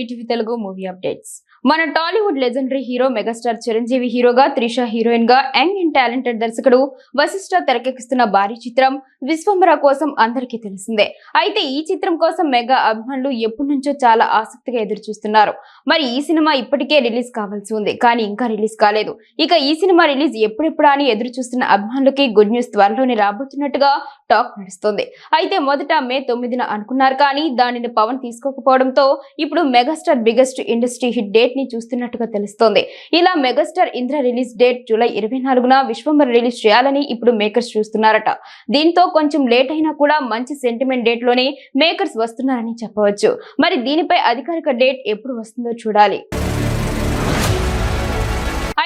ETV Telugu movie updates. మన Tollywood legendary hero megastar Chiranjeevi హీరోగా, Trisha heroine గా యంగ్ అండ్ టాలెంటెడ్ దర్శకుడు వశిష్ఠ తెరకెక్కిస్తున్న భారీ చిత్రం విశ్వంబర కోసం అందరికీ తెలిసిందే. అయితే ఈ చిత్రం కోసం మెగా అభిమానులు ఎప్పటి నుంచో చాలా ఆసక్తిగా ఎదురు చూస్తున్నారు. మరి ఈ సినిమా ఇప్పటికే రిలీజ్ కావాల్సి ఉంది, కానీ ఇంకా రిలీజ్ కాలేదు. ఇక ఈ సినిమా రిలీజ్ ఎప్పుడెప్పుడా అని ఎదురు చూస్తున్న అభిమానులకి గుడ్ న్యూస్ త్వరలోనే రాబోతున్నట్టుగా టాక్ నడుస్తుంది. అయితే మొదట మే 9న అనుకున్నారు, కానీ దానిని పవన్ తీసుకోకపోవడంతో ఇప్పుడు megastar biggest industry hit date ని చూస్తున్నట్టుగా తెలుస్తోంది. ఇలా megastar Indra release date July 24న విశ్వంబర రిలీజ్ చేయాలని ఇప్పుడు మేకర్స్ చూస్తున్నారట. దీంతో కొంచెం లేట్ అయినా కూడా మంచి సెంటిమెంట్ డేట్ లోనే మేకర్స్ వస్తున్నారని చెప్పవచ్చు. మరి దీనిపై అధికారిక డేట్ ఎప్పుడు వస్తుందో చూడాలి.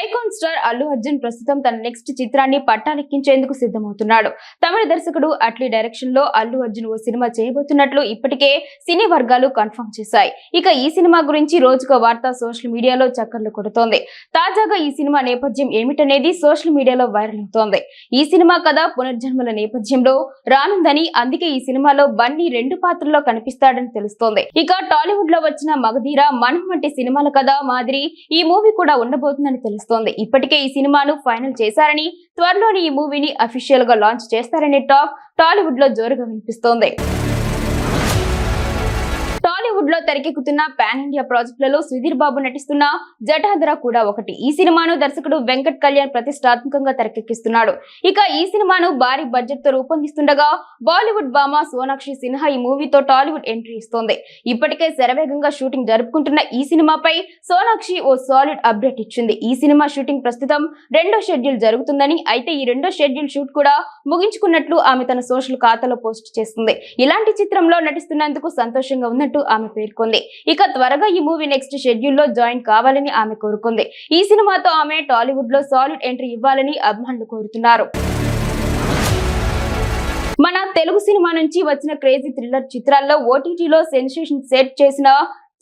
ఐకాన్ స్టార్ అల్లు అర్జున్ ప్రస్తుతం తన నెక్స్ట్ చిత్రాన్ని పట్టాలెక్కించేందుకు సిద్ధమవుతున్నాడు. తమిళ దర్శకుడు అట్లీ డైరెక్షన్ లో అల్లు అర్జున్ ఓ సినిమా చేయబోతున్నట్లు ఇప్పటికే సినీ వర్గాలు కన్ఫర్మ్ చేశాయి. ఇక ఈ సినిమా గురించి రోజుకో వార్త సోషల్ మీడియాలో చక్కర్లు కొడుతోంది. తాజాగా ఈ సినిమా నేపథ్యం ఏమిటనేది సోషల్ మీడియాలో వైరల్ అవుతోంది. ఈ సినిమా కథ పునర్జన్మల నేపథ్యంలో రానుందని, అందుకే ఈ సినిమాలో బన్నీ 2 పాత్రల్లో కనిపిస్తాడని తెలుస్తోంది. ఇక టాలీవుడ్ లో వచ్చిన మగధీర, మనం వంటి సినిమాల కథ మాదిరి ఈ మూవీ కూడా ఉండబోతుందని తెలుస్తోంది. ఇప్పటికే ఈ సినిమాను ఫైనల్ చేశారని, త్వరలోనే ఈ మూవీని అఫీషియల్ గా లాంచ్ చేస్తారనే టాక్ టాలీవుడ్ లో జోరుగా వినిపిస్తోంది. టాలీవుడ్ లో తెరకెక్కుతున్న పాన్ ఇండియా ప్రాజెక్టులలో సుధీర్ బాబు నటిస్తున్న జటాధర కూడా ఒకటి. ఈ సినిమాను దర్శకుడు వెంకట్ కళ్యాణ్ ప్రతిష్టాత్మకంగా తెరకెక్కిస్తున్నాడు. ఇక ఈ సినిమాను భారీ బడ్జెట్ తో రూపొందిస్తుండగా బాలీవుడ్ భామ సోనాక్షి సిన్హా ఈ మూవీతో టాలీవుడ్ ఎంట్రీ ఇస్తోంది. ఇప్పటికే శరవేగంగా షూటింగ్ జరుపుకుంటున్న ఈ సినిమాపై సోనాక్షి ఓ సాలిడ్ అప్డేట్ ఇచ్చింది. ఈ సినిమా షూటింగ్ ప్రస్తుతం 2వ షెడ్యూల్ జరుగుతుందని, అయితే ఈ 2వ షెడ్యూల్ షూట్ కూడా ముగించుకున్నట్లు ఆమె తన సోషల్ ఖాతాలో పోస్ట్ చేస్తుంది. ఇలాంటి చిత్రంలో నటిస్తున్నందుకు సంతోషంగా ఉన్నట్టు ఆమె పేర్కొంది. ఇక త్వరగా ఈ మూవీ నెక్స్ట్ షెడ్యూల్ లో జాయిన్ కావాలని ఆమె కోరుకుంది. ఈ సినిమాతో ఆమె టాలీవుడ్ లో సాలిడ్ ఎంట్రీ ఇవ్వాలని అభిమానులు కోరుతున్నారు. మన తెలుగు సినిమా నుంచి వచ్చిన క్రేజీ థ్రిల్లర్ చిత్రాల్లో ఓటీటీలో సెన్సేషన్ సెట్ చేసిన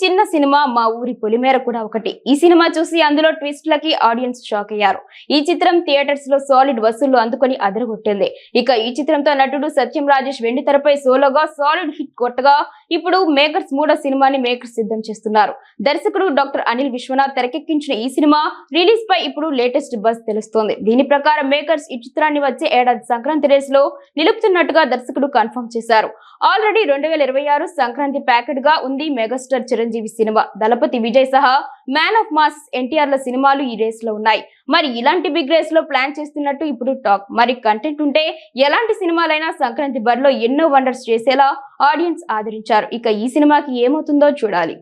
చిన్న సినిమా మా ఊరి పొలిమేర కూడా ఒకటి. ఈ సినిమా చూసి అందులో ట్విస్ట్లకి ఆడియన్స్ షాక్ అయ్యారు. ఈ చిత్రం థియేటర్స్ లో సాలిడ్ వసూళ్లు అందుకొని అదరగొట్టింది. ఇక ఈ చిత్రంతో నటుడు సత్యం రాజేష్ వెండి తెరపై సోలోగా సాలిడ్ హిట్ కొట్టగా ఇప్పుడు మేకర్స్ 3వ సినిమాని మేకర్స్ సిద్ధం చేస్తున్నారు. దర్శకుడు డాక్టర్ అనిల్ విశ్వనాథ్ తెరకెక్కించిన ఈ సినిమా రిలీజ్ పై ఇప్పుడు లేటెస్ట్ బజ్ తెలుస్తోంది. దీని ప్రకారం మేకర్స్ ఈ చిత్రాన్ని వచ్చే ఏడాది సంక్రాంతి రేస్ లో నిలుపుతున్నట్టుగా దర్శకుడు కన్ఫర్మ్ చేశారు. ఆల్రెడీ 2026 సంక్రాంతి ప్యాకెట్ గా ఉంది మెగాస్టార్ చిరంజీవి సినిమా. దళపతి విజయ్ సహా మ్యాన్ ఆఫ్ మాస్ ఎన్టీఆర్ ల సినిమాలు ఈ రేస్ లో ఉన్నాయి. మరి ఇలాంటి బిగ్ రేస్ లో ప్లాన్ చేస్తున్నట్టు ఇప్పుడు టాక్. మరి కంటెంట్ ఉంటే ఎలాంటి సినిమాలైనా సంక్రాంతి బరిలో ఎన్నో వండర్స్ చేసేలా ఆడియన్స్ ఆదరించారు. ఇక ఈ సినిమాకి ఏమవుతుందో చూడాలి.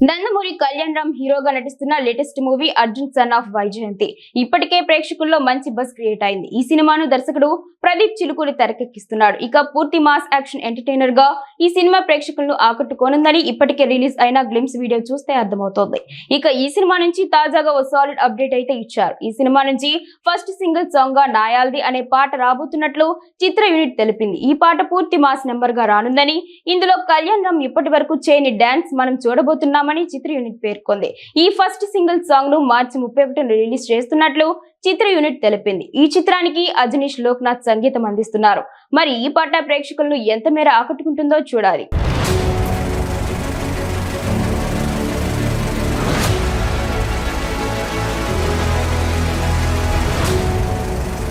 నందమూరి కళ్యాణ్ రామ్ హీరోగా నటిస్తున్న latest movie Arjun son of Vyjayanthi ఇప్పటికే ప్రేక్షకుల్లో మంచి బజ్ క్రియేట్ అయింది. ఈ సినిమాను దర్శకుడు ప్రదీప్ చిలుకూరి తెరకెక్కిస్తున్నాడు. ఇక పూర్తి మాస్ యాక్షన్ ఎంటర్టైనర్ గా ఈ సినిమా ప్రేక్షకులను ఆకట్టుకోనుందని ఇప్పటికే రిలీజ్ అయిన గ్లిమ్స్ వీడియో చూస్తే అర్థమవుతోంది. ఇక ఈ సినిమా నుంచి తాజాగా ఓ సాలిడ్ అప్డేట్ అయితే ఇచ్చారు. ఈ సినిమా నుంచి ఫస్ట్ సింగిల్ సాంగ్ గా నాయాల్ది అనే పాట రాబోతున్నట్లు చిత్ర యూనిట్ తెలిపింది. ఈ పాట పూర్తి మాస్ నెంబర్ గా రానుందని, ఇందులో కళ్యాణ్ రామ్ ఇప్పటి వరకు చేయని డాన్స్ మనం చూడబోతున్నామని చిత్ర యూనిట్ పేర్కొంది. ఈ ఫస్ట్ సింగిల్ సాంగ్ ను మార్చి 31న రిలీజ్ చేస్తున్నట్లు చిత్ర యూనిట్ తెలిపింది. ఈ చిత్రానికి అజనీష్ లోక్నాథ్ సంగీతం అందిస్తున్నారు. మరి ఈ పాట ప్రేక్షకులను ఎంత మేర ఆకట్టుకుంటుందో చూడాలి.